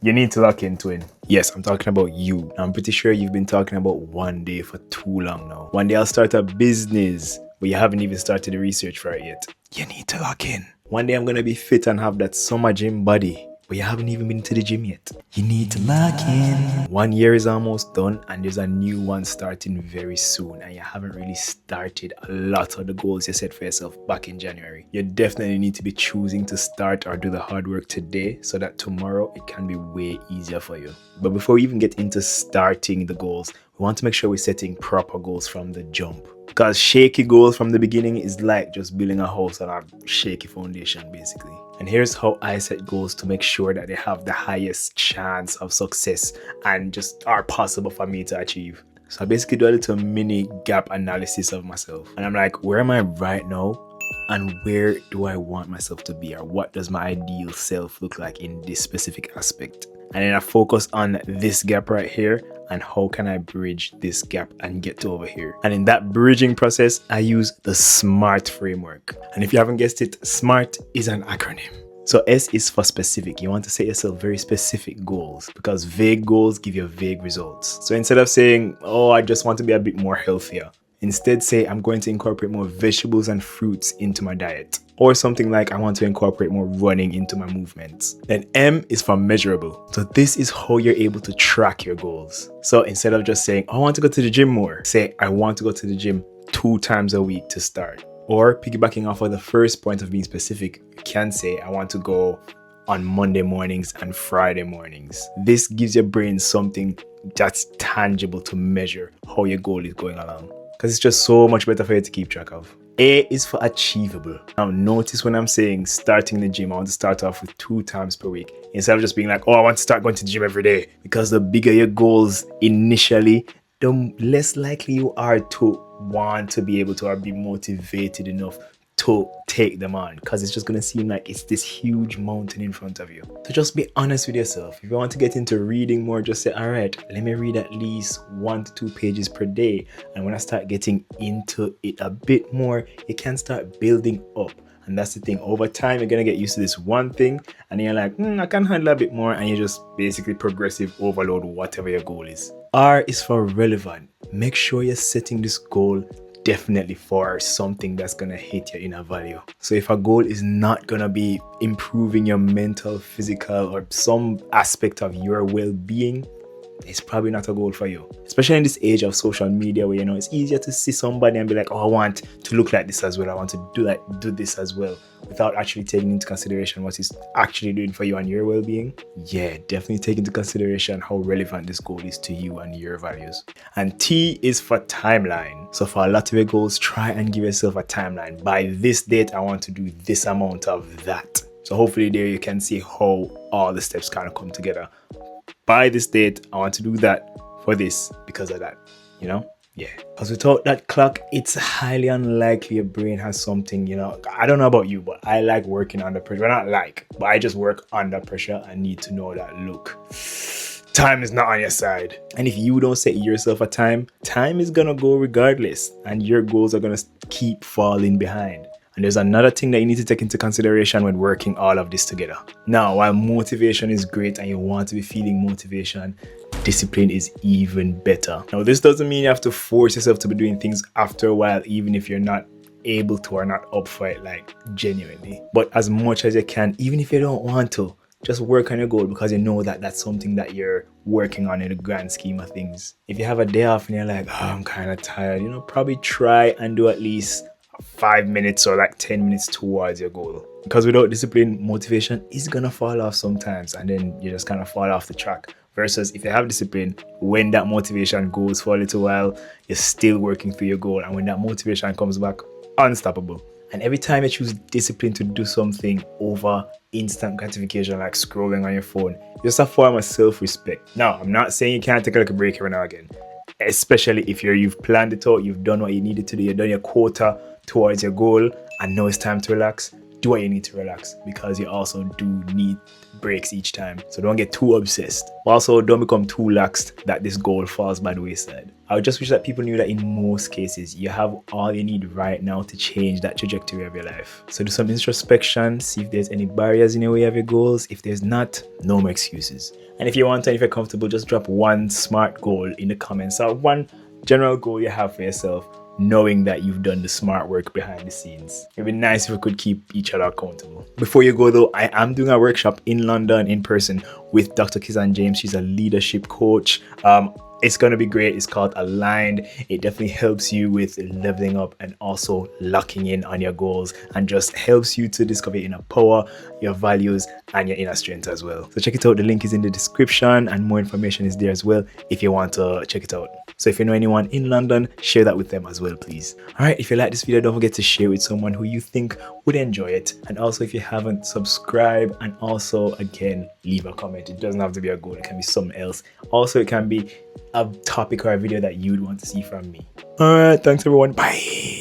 You need to lock in, twin. Yes, I'm talking about you. I'm pretty sure you've been talking about one day for too long now. One day I'll start a business, but you haven't even started the research for it yet. You need to lock in. One day I'm gonna be fit and have that summer gym body, but you haven't even been to the gym yet. You need to lock in. 1 year is almost done and there's a new one starting very soon, and you haven't really started a lot of the goals you set for yourself back in January. You definitely need to be choosing to start or do the hard work today so that tomorrow it can be way easier for you. But before we even get into starting the goals, we want to make sure we're setting proper goals from the jump. Because shaky goals from the beginning is like just building a house on a shaky foundation, basically. And here's how I set goals to make sure that they have the highest chance of success and just are possible for me to achieve. So I basically do a little mini gap analysis of myself. And I'm like, where am I right now? And where do I want myself to be? Or what does my ideal self look like in this specific aspect? And then I focus on this gap right here and how can I bridge this gap and get to over here. And in that bridging process, I use the SMART framework. And if you haven't guessed it, SMART is an acronym. So S is for specific. You want to set yourself very specific goals because vague goals give you vague results. So instead of saying, oh, I just want to be a bit more healthier, instead say I'm going to incorporate more vegetables and fruits into my diet. Or something like I want to incorporate more running into my movements. Then M is for measurable. So this is how you're able to track your goals. So instead of just saying, I want to go to the gym more, say I want to go to the gym 2 times a week to start. Or piggybacking off of the first point of being specific, you can say I want to go on Monday mornings and Friday mornings. This gives your brain something that's tangible to measure how your goal is going along. Because it's just so much better for you to keep track of. A is for achievable. Now notice when I'm saying starting the gym, I want to start off with 2 times per week. Instead of just being like, oh, I want to start going to the gym every day. Because the bigger your goals initially, the less likely you are to want to be able to or be motivated enough to take them on, because it's just going to seem like it's this huge mountain in front of you. So just be honest with yourself. If you want to get into reading more, just say, all right, let me read at least 1 to 2 pages per day. And when I start getting into it a bit more, it can start building up. And that's the thing. Over time, you're going to get used to this one thing and you're like, I can handle a bit more. And you just basically progressive overload whatever your goal is. R is for relevant. Make sure you're setting this goal definitely for something that's gonna hit your inner value. So if a goal is not gonna be improving your mental, physical, or some aspect of your well-being, it's probably not a goal for you. Especially in this age of social media where, it's easier to see somebody and be like, oh, I want to look like this as well. I want to do this as well, without actually taking into consideration what it's actually doing for you and your well-being. Yeah, definitely take into consideration how relevant this goal is to you and your values. And T is for timeline. So for a lot of your goals, try and give yourself a timeline. By this date, I want to do this amount of that. So hopefully there you can see how all the steps kind of come together. By this date, I want to do that for this because of that, Yeah. Because without that clock, it's highly unlikely your brain has something, I don't know about you, but I like working under pressure. Well, not like, but I just work under pressure. I need to know that, look, time is not on your side. And if you don't set yourself a time is going to go regardless. And your goals are going to keep falling behind. And there's another thing that you need to take into consideration when working all of this together. Now, while motivation is great and you want to be feeling motivation, discipline is even better. Now, this doesn't mean you have to force yourself to be doing things after a while, even if you're not able to or not up for it, like genuinely. But as much as you can, even if you don't want to, just work on your goal because you know that that's something that you're working on in the grand scheme of things. If you have a day off and you're like, oh, I'm kind of tired, probably try and do at least 5 minutes or like 10 minutes towards your goal. Because without discipline, motivation is gonna fall off sometimes and then you just kind of fall off the track. Versus if you have discipline, when that motivation goes for a little while, you're still working through your goal. And when that motivation comes back, unstoppable. And every time you choose discipline to do something over instant gratification, like scrolling on your phone, it's just a form of self-respect. Now, I'm not saying you can't take a little break every now and again. Especially if you've planned it out, you've done what you needed to do, you've done your quota towards your goal, and now it's time to relax. Do what you need to relax, because you also do need breaks each time. So don't get too obsessed. Also, don't become too lax that this goal falls by the wayside. I would just wish that people knew that in most cases, you have all you need right now to change that trajectory of your life. So do some introspection, see if there's any barriers in your way of your goals. If there's not, no more excuses. And if you want to, and if you're comfortable, just drop one smart goal in the comments or one general goal you have for yourself, knowing that you've done the smart work behind the scenes. It'd be nice if we could keep each other accountable. Before you go though, I am doing a workshop in London in person with Dr. Kizan James. She's a leadership coach. It's going to be great. It's called Aligned. It definitely helps you with leveling up and also locking in on your goals, and just helps you to discover your inner power, your values, and your inner strength as well. So check it out. The link is in the description and more information is there as well if you want to check it out. So if you know anyone in London, share that with them as well, please. All right, if you like this video, don't forget to share with someone who you think would enjoy it. And also, if you haven't, subscribe, and also, again, leave a comment. It doesn't have to be a goal. It can be something else. Also, it can be a topic or a video that you'd want to see from me. All right, thanks everyone. Bye.